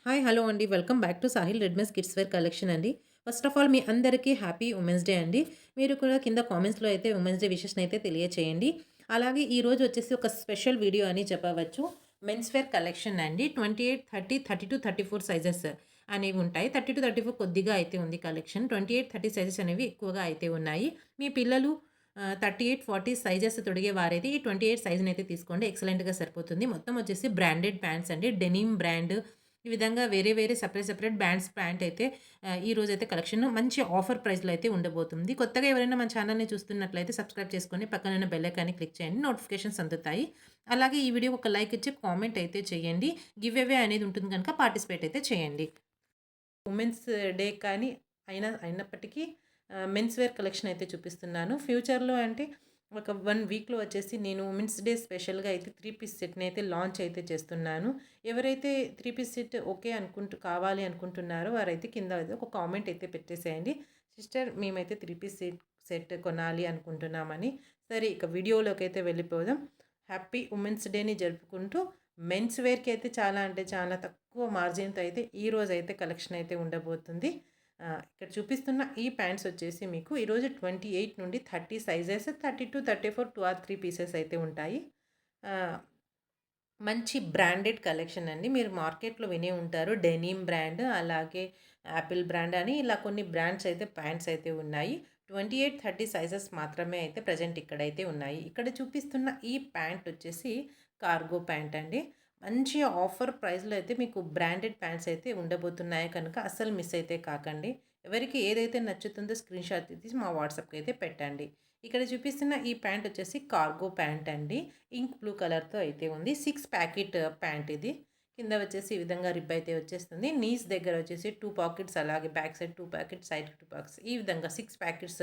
Hi hello అండి. Welcome back to Sahil readymades kids wear collection అండి. First of all మీ అందరికీ హ్యాపీ ఉమెన్స్ డే అండి. మీరు కూడా కింద కామెంట్స్‌లో అయితే ఉమెన్స్ డే విషెస్‌నైతే తెలియచేయండి. అలాగే ఈరోజు వచ్చేసి ఒక స్పెషల్ వీడియో అని చెప్పవచ్చు. మెన్స్ వేర్ కలెక్షన్ అండి. 28, 30, 32, 34 సైజెస్ అనేవి ఉంటాయి. 30-34 కొద్దిగా అయితే ఉంది కలెక్షన్. 28, 30 సైజెస్ అనేవి ఎక్కువగా అయితే ఉన్నాయి. మీ పిల్లలు 38, 40 సైజెస్ తొడిగేవారైతే ఈ 28 సైజ్‌నైతే తీసుకోండి. ఎక్సలెంట్‌గా సరిపోతుంది. మొత్తం వచ్చేసి బ్రాండెడ్ ప్యాంట్స్ అండి. డెనిమ్ బ్రాండ్ ఈ విధంగా వేరే వేరే సెపరేట్ బ్యాండ్స్ ప్యాంట్ అయితే ఈరోజైతే కలెక్షన్ మంచి ఆఫర్ ప్రైస్‌లో అయితే ఉండబోతుంది. కొత్తగా ఎవరైనా మన ఛానల్‌ని చూస్తున్నట్లయితే సబ్స్క్రైబ్ చేసుకొని పక్కనున్న బెల్ ఐకాన్‌ని క్లిక్ చేయండి. నోటిఫికేషన్స్ అందుతాయి. అలాగే ఈ వీడియోకి ఒక లైక్ ఇచ్చి కామెంట్ అయితే చేయండి. గివ్ అవే అనేది ఉంటుంది కనుక పార్టిసిపేట్ అయితే చేయండి. ఉమెన్స్ డే కానీ అయినప్పటికీ మెన్స్ వేర్ కలెక్షన్ అయితే చూపిస్తున్నాను. ఫ్యూచర్‌లో అంటే ఒక 1 వీక్‌లో వచ్చేసి నేను ఉమెన్స్ డే స్పెషల్‌గా అయితే 3 పీస్ సెట్‌ని అయితే లాంచ్ అయితే చేస్తున్నాను. ఎవరైతే 3 పీస్ సెట్ ఓకే కావాలి అనుకుంటున్నారో వారైతే కింద ఒక కామెంట్ అయితే పెట్టేసేయండి. సిస్టర్ మేమైతే 3 పీస్ సెట్ కొనాలి అనుకుంటున్నామని. సరే ఇక వీడియోలోకి అయితే వెళ్ళిపోదాం. హ్యాపీ ఉమెన్స్ డేని జరుపుకుంటూ మెన్స్ వేర్‌కి అయితే చాలా అంటే చాలా తక్కువ మార్జిన్‌తో అయితే ఈరోజైతే కలెక్షన్ అయితే ఉండబోతుంది. ఇక్కడ చూపిస్తున్న ఈ ప్యాంట్స్ వచ్చేసి మీకు ఈరోజు 28 నుండి 30 సైజెస్ 32, 34 2 ఆర్ 3 పీసెస్ అయితే ఉంటాయి. ఆహ్, మంచి బ్రాండెడ్ కలెక్షన్ అండి. మీరు మార్కెట్‌లో వినే ఉంటారు. డెనిమ్ బ్రాండ్, అలాగే యాపిల్ బ్రాండ్ అని ఇలా కొన్ని బ్రాండ్స్ అయితే ప్యాంట్స్ అయితే ఉన్నాయి. 28, 30 సైజెస్ మాత్రమే అయితే ప్రెజెంట్ ఇక్కడైతే ఉన్నాయి. ఇక్కడ చూపిస్తున్న ఈ ప్యాంట్ వచ్చేసి కార్గో ప్యాంట్ అండి. మంచి ఆఫర్ ప్రైస్‌లో అయితే మీకు బ్రాండెడ్ ప్యాంట్స్ అయితే ఉండబోతున్నాయి కనుక అస్సలు మిస్ అయితే కాకండి. ఎవరికి ఏదైతే నచ్చుతుందో స్క్రీన్‌షాట్ తీసి మా వాట్సాప్‌కి అయితే పెట్టండి. ఇక్కడ చూపిస్తున్న ఈ ప్యాంట్ వచ్చేసి కార్గో ప్యాంట్ అండి. ఇంక్ బ్లూ కలర్‌తో అయితే ఉంది. 6 ప్యాకెట్ ప్యాంట్ ఇది. కింద వచ్చేసి ఈ విధంగా రిబ్ అయితే వచ్చేస్తుంది. నీస్ దగ్గర వచ్చేసి 2 పాకెట్స్ అలాగే బ్యాక్ సైడ్ 2 ప్యాకెట్స్, సైడ్‌కి 2 పాకెట్స్ ఈ విధంగా 6 ప్యాకెట్స్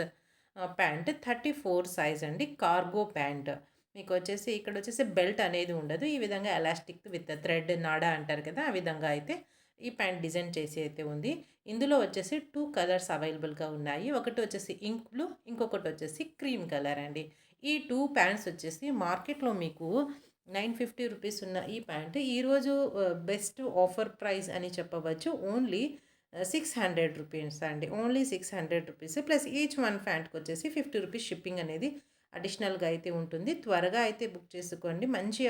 ప్యాంట్ 34 సైజ్ అండి. Cargo pant. మీకొచ్చేసి ఇక్కడొచ్చేసి బెల్ట్ అనేది ఉండదు. ఈ విధంగా ఎలాస్టిక్ విత్ థ్రెడ్ నాడా అంటారు కదా! ఆ విధంగా అయితే ఈ ప్యాంట్ డిజైన్ చేసి అయితే ఉంది. ఇందులో వచ్చేసి 2 కలర్స్ అవైలబుల్‌గా ఉన్నాయి. ఒకటి వచ్చేసి ఇంక్ బ్లూ, ఇంకొకటి వచ్చేసి క్రీమ్ కలర్ అండి. ఈ 2 ప్యాంట్స్ వచ్చేసి మార్కెట్‌లో మీకు ₹950 ఉన్న ఈ ప్యాంట్ ఈరోజు బెస్ట్ ఆఫర్ ప్రైస్ అని చెప్పవచ్చు. ఓన్లీ ₹600 అండి. ఓన్లీ ₹600 ప్లస్ ఈచ్ వన్ ప్యాంట్‌కొచ్చేసి ₹50 షిప్పింగ్ అనేది అడిషనల్‌గా అయితే ఉంటుంది. త్వరగా అయితే బుక్ చేసుకోండి. మంచి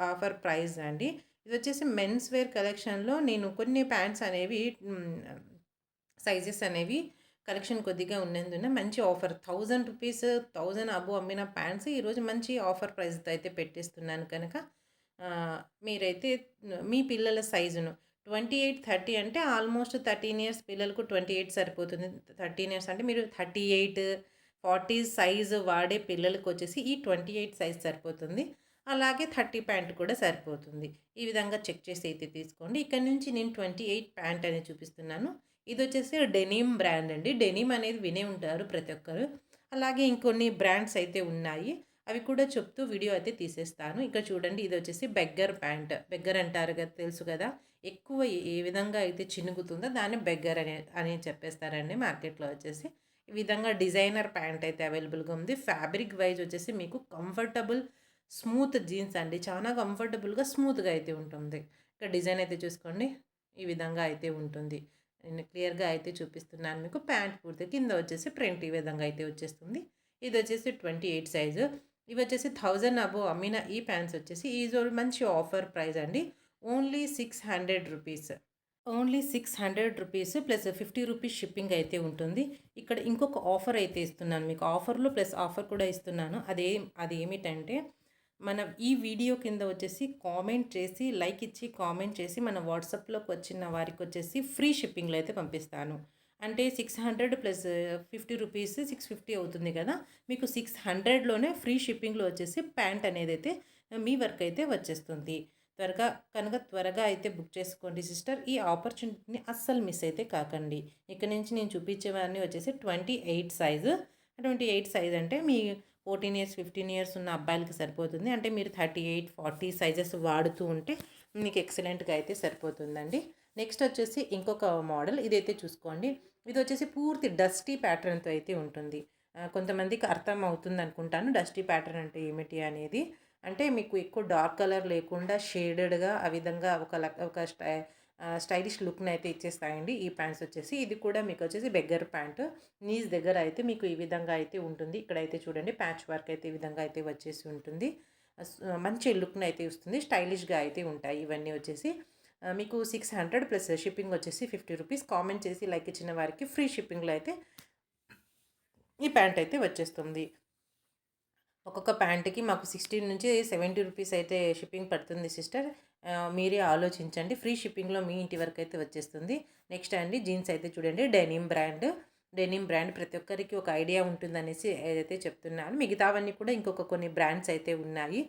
ఆఫర్ ప్రైస్ అండి. ఇదొచ్చేసి మెన్స్ వేర్ కలెక్షన్‌లో నేను కొన్ని ప్యాంట్స్ అనేవి సైజెస్ అనేవి కలెక్షన్ కొద్దిగా ఉన్నందున మంచి ఆఫర్ ₹1000 1000 అబోవ్ అమ్మిన ప్యాంట్స్ ఈరోజు మంచి ఆఫర్ ప్రైస్‌తో అయితే పెట్టేస్తున్నాను కనుక మీరైతే మీ పిల్లల సైజును 28, 30 అంటే ఆల్మోస్ట్ 13 ఇయర్స్ పిల్లలకు 28 సరిపోతుంది. 13 ఇయర్స్ అంటే మీరు 38, 40 సైజు వాడే పిల్లలకొచ్చేసి ఈ 28 సైజ్ సరిపోతుంది. అలాగే 30 ప్యాంట్ కూడా సరిపోతుంది. ఈ విధంగా చెక్ చేసి అయితే తీసుకోండి. ఇక్కడ నుంచి నేను 28 ప్యాంట్ అనేది చూపిస్తున్నాను. ఇదొచ్చేసి డెనిమ్ బ్రాండ్ అండి. డెనిమ్ అనేది వినే ఉంటారు ప్రతి ఒక్కరు. అలాగే ఇంకొన్ని బ్రాండ్స్ అయితే ఉన్నాయి. అవి కూడా చెప్తూ వీడియో అయితే తీసేస్తాను. ఇక్కడ చూడండి ఇదొచ్చేసి బెగ్గర్ ప్యాంట్. బెగ్గర్ అంటారు కదా! తెలుసు కదా! ఎక్కువ ఏ విధంగా అయితే చినుగుతుందో దాన్ని బెగ్గర్ అని చెప్పేస్తారండి మార్కెట్‌లో వచ్చేసి. ఈ విధంగా డిజైనర్ ప్యాంట్ అయితే అవైలబుల్‌గా ఉంది. ఫ్యాబ్రిక్ వైజ్ వచ్చేసి మీకు కంఫర్టబుల్ స్మూత్ జీన్స్ అండి. చాలా కంఫర్టబుల్‌గా, స్మూత్‌గా అయితే ఉంటుంది. ఇక్కడ డిజైన్ అయితే చూసుకోండి. ఈ విధంగా అయితే ఉంటుంది. నేను క్లియర్‌గా అయితే చూపిస్తున్నాను మీకు. ప్యాంట్ పూర్తి కింద వచ్చేసి ప్రింట్ ఈ విధంగా అయితే వచ్చేస్తుంది. ఇదొచ్చేసి 28 సైజు. ఇవొచ్చేసి 1000 అబోవ్ అమ్మిన ఈ ప్యాంట్స్ వచ్చేసి మంచి ఆఫర్ ప్రైస్ అండి. ఓన్లీ ₹600. ఓన్లీ ₹600 ప్లస్ ₹50 షిప్పింగ్ అయితే ఉంటుంది. ఇక్కడ ఇంకొక ఆఫర్ అయితే ఇస్తున్నాను మీకు. ఆఫర్‌లో ప్లస్ ఆఫర్ కూడా ఇస్తున్నాను. అదేమిటంటే మన ఈ వీడియో కింద వచ్చేసి కామెంట్ చేసి, లైక్ ఇచ్చి కామెంట్ చేసి మన వాట్సాప్‌లోకి వచ్చిన వారికొచ్చేసి ఫ్రీ షిప్పింగ్‌లో అయితే పంపిస్తాను. అంటే 600 ప్లస్ ₹50 650 అవుతుంది కదా! మీకు 600లోనే ఫ్రీ షిప్పింగ్‌లో వచ్చేసి ప్యాంట్ అనేదైతే మీ వరకైతే వచ్చేస్తుంది. త్వరగా అయితే బుక్ చేసుకోండి సిస్టర్. ఈ ఆపర్చునిటీని అస్సలు మిస్ అయితే కాకండి. ఇక్కడి నుంచి నేను చూపించేవన్నీ వచ్చేసి 28 సైజు. 28 సైజ్ అంటే మీ 14 ఇయర్స్, 15 ఇయర్స్ ఉన్న అబ్బాయిలకి సరిపోతుంది. అంటే మీరు 38, 40 సైజెస్ వాడుతూ ఉంటే మీకు ఎక్సలెంట్‌గా అయితే సరిపోతుందండి. నెక్స్ట్ వచ్చేసి ఇంకొక మోడల్ ఇదైతే చూసుకోండి. ఇదొచ్చేసి పూర్తి డస్టీ ప్యాటర్న్‌తో అయితే ఉంటుంది. కొంతమందికి అర్థం అవుతుందనుకుంటాను. డస్టీ ప్యాటర్న్ అంటే ఏమిటి అనేది. అంటే మీకు ఎక్కువ డార్క్ కలర్ లేకుండా షేడెడ్‌గా ఆ విధంగా ఒక స్టైలిష్ లుక్ని అయితే ఇచ్చేస్తాయండి ఈ ప్యాంట్స్ వచ్చేసి. ఇది కూడా మీకు వచ్చేసి బెగ్గర్ ప్యాంట్. నీస్ దగ్గర అయితే మీకు ఈ విధంగా అయితే ఉంటుంది. ఇక్కడైతే చూడండి ప్యాచ్ వర్క్ అయితే ఈ విధంగా అయితే వచ్చేసి ఉంటుంది. మంచి లుక్ని అయితే ఇస్తుంది. స్టైలిష్గా అయితే ఉంటాయి ఇవన్నీ వచ్చేసి. మీకు 600 ప్లస్ షిప్పింగ్ వచ్చేసి 50 రూపీస్. కామెంట్ చేసి లైక్ ఇచ్చిన వారికి ఫ్రీ షిప్పింగ్లో అయితే ఈ ప్యాంట్ అయితే వచ్చేస్తుంది. ఒక్కొక్క ప్యాంట్కి మాకు 16 నుంచి 70 రూపీస్ అయితే షిప్పింగ్ పడుతుంది సిస్టర్. మీరే ఆలోచించండి. ఫ్రీ షిప్పింగ్లో మీ ఇంటి వరకు అయితే వచ్చేస్తుంది. నెక్స్ట్ అండి జీన్స్ అయితే చూడండి డెనిమ్ బ్రాండ్ ప్రతి ఒక్కరికి ఒక ఐడియా ఉంటుందనేసి ఏదైతే చెప్తున్నాను. మిగతావన్నీ కూడా ఇంకొక కొన్ని బ్రాండ్స్ అయితే ఉన్నాయి.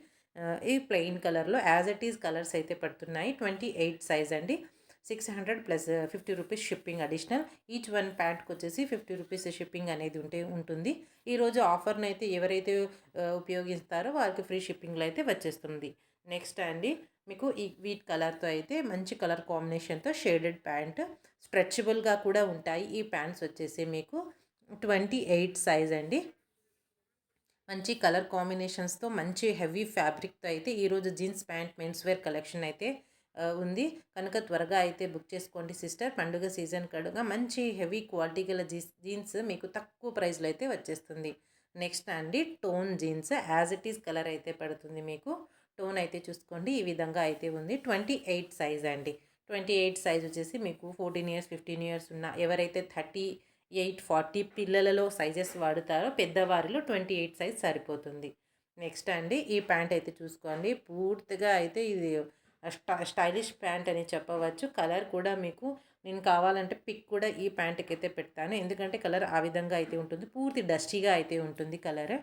ఈ ప్లెయిన్ కలర్లో యాజ్ ఇట్ ఈజ్ కలర్స్ అయితే పడుతున్నాయి. 28 సైజ్ అండి. 600 plus 50 rupees shipping additional. Each one ప్యాంట్కి వచ్చేసి 50 రూపీస్ షిప్పింగ్ అనేది ఉంటుంది. ఈరోజు ఆఫర్ని అయితే ఎవరైతే ఉపయోగిస్తారో వారికి ఫ్రీ షిప్పింగ్లో అయితే వచ్చేస్తుంది. నెక్స్ట్ అండి మీకు ఈ వీట్ కలర్తో అయితే మంచి కలర్ కాంబినేషన్తో షేడెడ్ ప్యాంట్. స్ట్రెచబుల్గా కూడా ఉంటాయి ఈ ప్యాంట్స్ వచ్చేసి మీకు 28 సైజ్ అండి. మంచి కలర్ కాంబినేషన్స్తో మంచి హెవీ ఫ్యాబ్రిక్తో అయితే ఈరోజు jeans pant men's wear collection అయితే ఉంది కనుక త్వరగా అయితే బుక్ చేసుకోండి సిస్టర్. పండుగ సీజన్ కడుగా మంచి హెవీ క్వాలిటీ గల జీన్స్ మీకు తక్కువ ప్రైస్లో అయితే వచ్చేస్తుంది. నెక్స్ట్ అండి tone jeans as it is colour అయితే పడుతుంది మీకు. టోన్ అయితే చూసుకోండి ఈ విధంగా అయితే ఉంది. 28 సైజ్ అండి. 28 సైజ్ వచ్చేసి మీకు 14 ఇయర్స్ 15 ఇయర్స్ ఉన్న ఎవరైతే 38 40 పిల్లలలో సైజెస్ వాడుతారో పెద్దవారిలో 28 సైజ్ సరిపోతుంది. నెక్స్ట్ అండి ఈ ప్యాంట్ అయితే చూసుకోండి పూర్తిగా అయితే ఇది స్టైలిష్ ప్యాంట్ అని చెప్పవచ్చు. కలర్ కూడా మీకు నేను కావాలంటే పిక్ కూడా ఈ ప్యాంట్కి అయితే పెడతాను. ఎందుకంటే కలర్ ఆ విధంగా అయితే ఉంటుంది. పూర్తి డస్టీగా అయితే ఉంటుంది కలర్.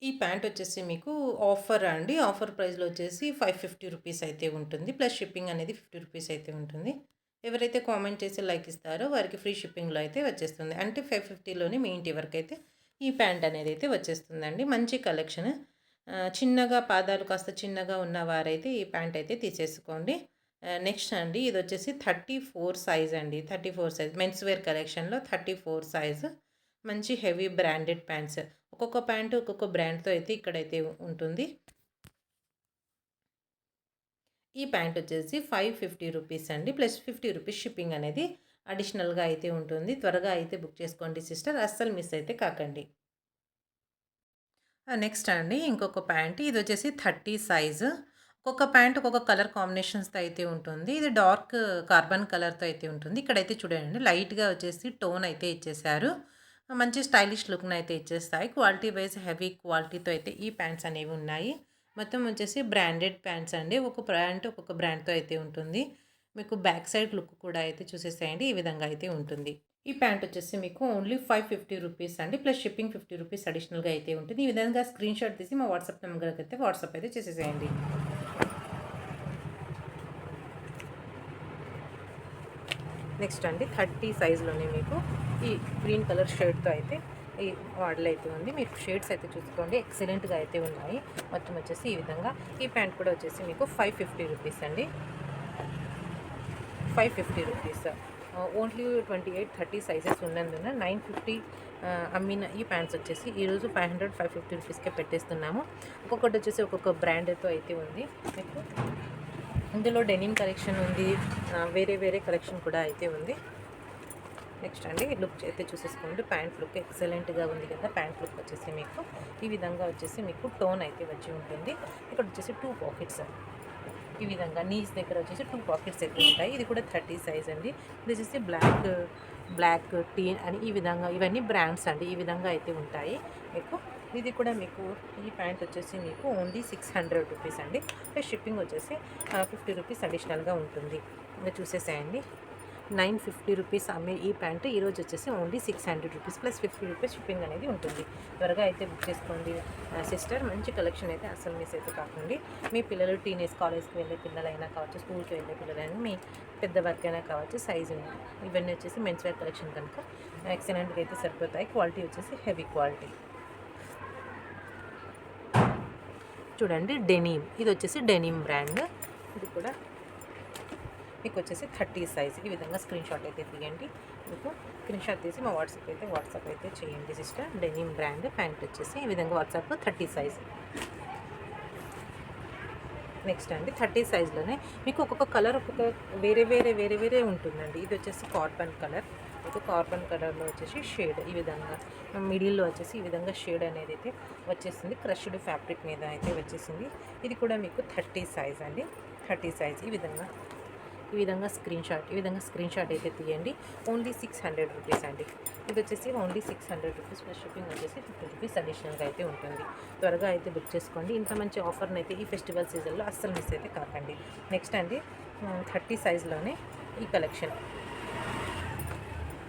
ఈ ప్యాంట్ వచ్చేసి మీకు ఆఫర్ అండి. ఆఫర్ ప్రైస్లో వచ్చేసి 550 రూపీస్ అయితే ఉంటుంది. ప్లస్ షిప్పింగ్ అనేది 50 రూపీస్ అయితే ఉంటుంది. ఎవరైతే కామెంట్ చేసి లైక్ ఇస్తారో వారికి ఫ్రీ షిప్పింగ్లో అయితే వచ్చేస్తుంది. అంటే 550లోనే మీ ఇంటి వరకు అయితే ఈ ప్యాంట్ అనేది అయితే వచ్చేస్తుందండి. మంచి కలెక్షన్. చిన్నగా పాదాలు కాస్త చిన్నగా ఉన్నవారైతే ఈ ప్యాంట్ అయితే తీసేసుకోండి. నెక్స్ట్ అండి ఇది వచ్చేసి 34 సైజ్ అండి. 34 సైజ్ మెన్స్ వేర్ కలెక్షన్లో 34 సైజ్ మంచి హెవీ బ్రాండెడ్ ప్యాంట్స్. ఒక్కొక్క ప్యాంటు ఒక్కొక్క బ్రాండ్తో అయితే ఇక్కడైతే ఉంటుంది. ఈ ప్యాంట్ వచ్చేసి 550 రూపీస్ అండి. ప్లస్ 50 రూపీస్ షిప్పింగ్ అనేది అడిషనల్గా అయితే ఉంటుంది. త్వరగా అయితే బుక్ చేసుకోండి సిస్టర్. అస్సలు మిస్ అయితే కాకండి. నెక్స్ట్ అండి ఇంకొక ప్యాంట్ ఇది వచ్చేసి 30 సైజు. ఒక్కొక్క ప్యాంట్ ఒక్కొక్క కలర్ కాంబినేషన్స్తో అయితే ఉంటుంది. ఇది డార్క్ కార్బన్ కలర్తో అయితే ఉంటుంది. ఇక్కడైతే చూడండి లైట్గా వచ్చేసి టోన్ అయితే ఇచ్చేసారు. మంచి స్టైలిష్ లుక్ని అయితే ఇచ్చేస్తాయి. క్వాలిటీ వైజ్ హెవీ క్వాలిటీతో అయితే ఈ ప్యాంట్స్ అనేవి ఉన్నాయి. మొత్తం వచ్చేసి బ్రాండెడ్ ప్యాంట్స్ అండి. ఒక్కొక్క ప్యాంట్ ఒక్కొక్క బ్రాండ్తో అయితే ఉంటుంది. మీకు బ్యాక్ సైడ్ లుక్ కూడా అయితే చూసేసేయండి ఈ విధంగా అయితే ఉంటుంది. ఈ ప్యాంట్ వచ్చేసి మీకు ఓన్లీ 550 రూపీస్ అండి. ప్లస్ షిప్పింగ్ 50 రూపీస్ అడిషనల్గా అయితే ఉంటుంది. ఈ విధంగా స్క్రీన్ షాట్ తీసి మా వాట్సాప్ నెంబర్కి అయితే వాట్సాప్ అయితే చేసేసేయండి. నెక్స్ట్ అండి 30 సైజ్లోనే మీకు ఈ గ్రీన్ కలర్ షర్ట్తో అయితే ఈ మోడల్ అయితే ఉంది. మీకు షేడ్స్ అయితే చూసుకోండి ఎక్సలెంట్గా అయితే ఉన్నాయి. మొత్తం వచ్చేసి ఈ విధంగా ఈ ప్యాంట్ కూడా వచ్చేసి మీకు 550 రూపీస్ అండి. 550 రూపీస్. ఓన్లీ 28 30 సైజెస్ ఉన్నందున 950 అమ్మిన ఈ ప్యాంట్స్ వచ్చేసి ఈరోజు 500 550 రూపీస్కే పెట్టేస్తున్నాము. ఒక్కొక్కటి వచ్చేసి ఒక్కొక్క బ్రాండ్తో అయితే ఉంది. మీకు ఇందులో డెనిమ్ కలెక్షన్ ఉంది, వేరే వేరే కలెక్షన్ కూడా అయితే ఉంది. నెక్స్ట్ అండి లుక్ అయితే చూసేసుకోండి. ప్యాంట్ లుక్ ఎక్సలెంట్గా ఉంది కదా. ప్యాంట్ లుక్ వచ్చేసి మీకు ఈ విధంగా వచ్చేసి మీకు టోన్ అయితే వచ్చి ఉంటుంది. ఇక్కడ వచ్చేసి 2 పాకెట్స్ ఈ విధంగా నీస్ దగ్గర వచ్చేసి 2 పాకెట్స్ అయితే ఉంటాయి. ఇది కూడా 30 సైజ్ అండి. ఇది వచ్చేసి బ్లాక్ టీ అని ఈ విధంగా ఇవన్నీ బ్రాండ్స్ అండి. ఈ విధంగా అయితే ఉంటాయి మీకు. ఇది కూడా మీకు ఈ ప్యాంట్ వచ్చేసి మీకు ఓన్లీ 600 రూపీస్ అండి. ప్లస్ షిప్పింగ్ వచ్చేసి 50 రూపీస్ అడిషనల్గా ఉంటుంది. ఇంకా చూసేసేయండి 950 రూపీస్ అమ్మే ఈ ప్యాంటు ఈరోజు వచ్చేసి only 600 rupees plus 50 rupees shipping అనేది ఉంటుంది. త్వరగా అయితే బుక్ చేసుకోండి సిస్టర్. మంచి కలెక్షన్ అయితే అసలు మిస్ అయితే కాకండి. మీ పిల్లలు టీనేజ్ కాలేజ్కి వెళ్ళే పిల్లలైనా కావచ్చు, స్కూల్కి వెళ్ళే పిల్లలైనా, మీ పెద్ద వర్క్ అయినా కావచ్చు, సైజు ఇవన్నీ వచ్చేసి మెన్స్ వేర్ కలెక్షన్ కనుక ఎక్సలెంట్గా అయితే సరిపోతాయి. క్వాలిటీ వచ్చేసి హెవీ క్వాలిటీ. చూడండి డెనిమ్, ఇది వచ్చేసి డెనిమ్ బ్రాండ్. ఇది కూడా మీకు వచ్చేసి 30 సైజ్. ఈ విధంగా స్క్రీన్ షాట్ అయితే తీయండి. మీకు స్క్రీన్ షాట్ తీసి మా వాట్సాప్ అయితే చేయండి సిస్టర్. డెనిమ్ బ్రాండ్ ప్యాంట్ వచ్చేసి ఈ విధంగా వాట్సాప్ 30 సైజ్. నెక్స్ట్ అండి 30 సైజ్లోనే మీకు ఒక్కొక్క కలర్ ఒక్కొక్క వేరే ఉంటుందండి. ఇది వచ్చేసి కార్బన్ కలర్. మీకు కార్బన్ కలర్లో వచ్చేసి షేడ్ ఈ విధంగా మిడిల్లో వచ్చేసి ఈ విధంగా షేడ్ అనేది అయితే వచ్చేసింది. క్రష్డ్ ఫ్యాబ్రిక్ మీద అయితే వచ్చేసింది. ఇది కూడా మీకు 30 సైజ్ అండి. 30 సైజ్ ఈ విధంగా స్క్రీన్ షాట్ అయితే తీయండి. ఓన్లీ 600 రూపీస్ అండి. ఇది వచ్చేసి ఓన్లీ 600 రూపీస్ ప్లస్ షిప్పింగ్ వచ్చేసి 50 రూపీస్ అడిషనల్గా అయితే ఉంటుంది. త్వరగా అయితే బుక్ చేసుకోండి. ఇంత మంచి ఆఫర్ని అయితే ఈ ఫెస్టివల్ సీజన్లో అస్సలు మిస్ అయితే కాకండి. నెక్స్ట్ అండి 30 సైజ్లోనే ఈ కలెక్షన్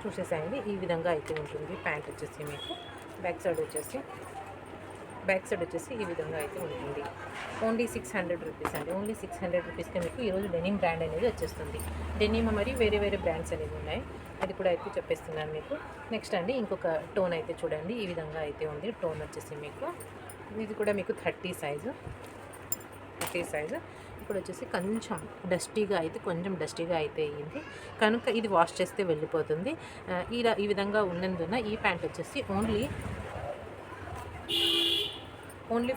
చూసేసాయండి. ఈ విధంగా అయితే ఉంటుంది. ప్యాంట్ వచ్చేసి మీకు బ్యాక్ సైడ్ వచ్చేసి ఈ విధంగా అయితే ఉంటుంది. ఓన్లీ 600 రూపీస్ అండి. ఓన్లీ 600 రూపీస్కి మీకు ఈరోజు డెనిమ్ బ్రాండ్ అనేది వచ్చేస్తుంది. డెనిమ్ మరి వేరే బ్రాండ్స్ అనేవి ఉన్నాయి. అది కూడా అయితే చెప్పేస్తున్నాను మీకు. నెక్స్ట్ అండి ఇంకొక టోన్ అయితే చూడండి. ఈ విధంగా అయితే ఉంది. టోన్ వచ్చేసి మీకు ఇది కూడా మీకు 30 సైజు. ఇప్పుడు వచ్చేసి కొంచెం డస్టీగా అయితే అయ్యింది కనుక ఇది వాష్ చేస్తే వెళ్ళిపోతుంది. ఈ విధంగా ఉన్నందున ఈ ప్యాంట్ వచ్చేసి ఓన్లీ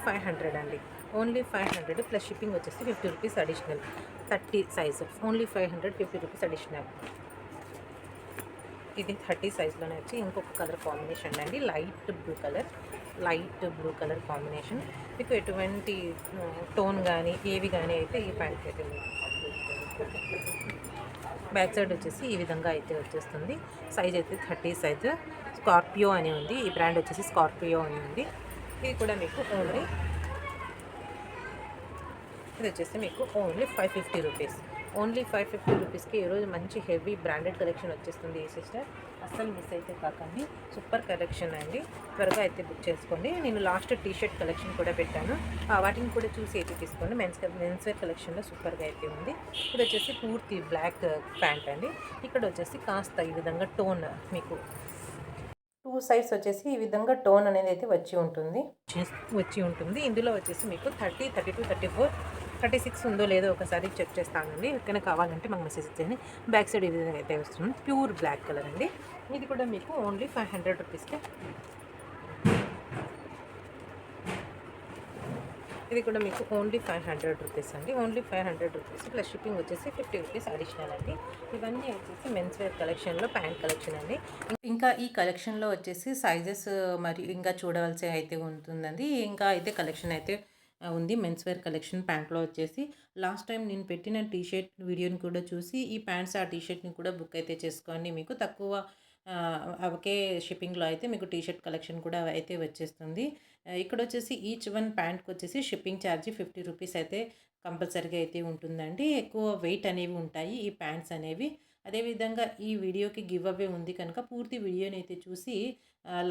500 అండి. ఓన్లీ 500 ప్లస్ షిప్పింగ్ వచ్చేసి 50 rupees additional. 30 size only 500, 50 rupees additional. ఇది 30 సైజ్లోనే వచ్చి ఇంకొక కలర్ కాంబినేషన్ అండి. Light blue colour combination. మీకు ఎటువంటి టోన్ కానీ ఏవి కానీ అయితే ఈ ప్యాంట్ అయితే బ్యాక్ సైడ్ వచ్చేసి ఈ విధంగా అయితే వచ్చేస్తుంది. సైజ్ అయితే 30 సైజు. స్కార్పియో అని ఉంది. ఈ బ్రాండ్ వచ్చేసి స్కార్పియో అని ఉంది. ఇది కూడా మీకు ఇది వచ్చేసి మీకు ఓన్లీ 550 రూపీస్. ఓన్లీ 550 రూపీస్కి ఈరోజు మంచి హెవీ బ్రాండెడ్ కలెక్షన్ వచ్చేస్తుంది. ఈ సిస్టర్ అస్సలు మిస్ అయితే కాకండి. సూపర్ కలెక్షన్ అండి. త్వరగా అయితే బుక్ చేసుకోండి. నేను లాస్ట్ టీషర్ట్ కలెక్షన్ కూడా పెట్టాను. వాటిని కూడా చూసి అయితే తీసుకోండి. మెన్స్వేర్ కలెక్షన్లో సూపర్గా అయితే ఉంది. ఇది వచ్చేసి పూర్తి బ్లాక్ ప్యాంట్ అండి. ఇక్కడ వచ్చేసి కాస్త ఈ విధంగా టోన్ మీకు 2 సైడ్స్ వచ్చేసి ఈ విధంగా టోన్ అనేది అయితే వచ్చి ఉంటుంది. ఇందులో వచ్చేసి మీకు 30, 32, 34, 36 ఉందో లేదో ఒకసారి చెక్ చేస్తానండి. ఎక్కడైనా కావాలంటే మాకు మెసేజ్ ఇచ్చేయండి. బ్యాక్ సైడ్ ఈ విధంగా అయితే వస్తుంది. ప్యూర్ బ్లాక్ కలర్ అండి. ఇది కూడా మీకు ఓన్లీ 500 రూపీస్కే. ఇది కూడా మీకు ఓన్లీ 500 రూపీస్ అండి. ఓన్లీ 500 రూపీస్ ప్లస్ షిప్పింగ్ వచ్చేసి 50 రూపీస్ అడిషనల్ అండి. ఇవన్నీ వచ్చేసి మెన్స్ వేర్ కలెక్షన్లో ప్యాంట్ కలెక్షన్ అండి. ఇంకా ఈ కలెక్షన్లో వచ్చేసి సైజెస్ మరియు ఇంకా చూడవలసి అయితే ఉంటుందండి. ఇంకా అయితే కలెక్షన్ అయితే ఉంది. మెన్స్ వేర్ కలెక్షన్ ప్యాంట్లో వచ్చేసి లాస్ట్ టైం నేను పెట్టిన టీషర్ట్ వీడియోని కూడా చూసి ఈ ప్యాంట్స్ ఆ టీషర్ట్ని కూడా బుక్ అయితే చేసుకోండి. మీకు తక్కువ ఒకే షిప్పింగ్లో అయితే మీకు టీషర్ట్ కలెక్షన్ కూడా అయితే వచ్చేస్తుంది. ఇక్కడ వచ్చేసి ఈచ్ వన్ ప్యాంట్కి వచ్చేసి షిప్పింగ్ ఛార్జీ 50 రూపీస్ అయితే కంపల్సరీగా అయితే ఉంటుందండి. ఎక్కువ వెయిట్ అనేవి ఉంటాయి ఈ ప్యాంట్స్ అనేవి. అదేవిధంగా ఈ వీడియోకి గివ్ అవే ఉంది కనుక పూర్తి వీడియోని అయితే చూసి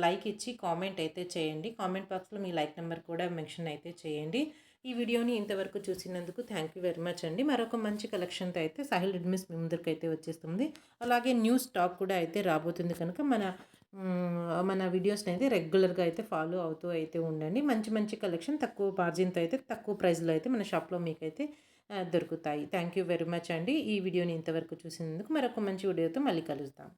లైక్ ఇచ్చి కామెంట్ అయితే చేయండి. కామెంట్ బాక్స్లో మీ లైక్ నెంబర్ కూడా మెన్షన్ అయితే చేయండి. ఈ వీడియోని ఇంతవరకు చూసినందుకు థ్యాంక్ యూ వెరీ మచ్ అండి. మరొక మంచి కలెక్షన్తో అయితే సాహిల్ రెడ్మీస్ మీ ముందరికి అయితే వచ్చేస్తుంది. అలాగే న్యూ స్టాక్ కూడా అయితే రాబోతుంది కనుక మన వీడియోస్ని అయితే రెగ్యులర్గా అయితే ఫాలో అవుతూ అయితే ఉండండి. మంచి కలెక్షన్ తక్కువ మార్జిన్తో అయితే తక్కువ ప్రైస్లో అయితే మన షాప్లో మీకైతే దొరుకుతాయి. థ్యాంక్ యూ వెరీ మచ్ అండి. ఈ వీడియోని ఇంతవరకు చూసినందుకు మరొక మంచి వీడియోతో మళ్ళీ కలుద్దాం.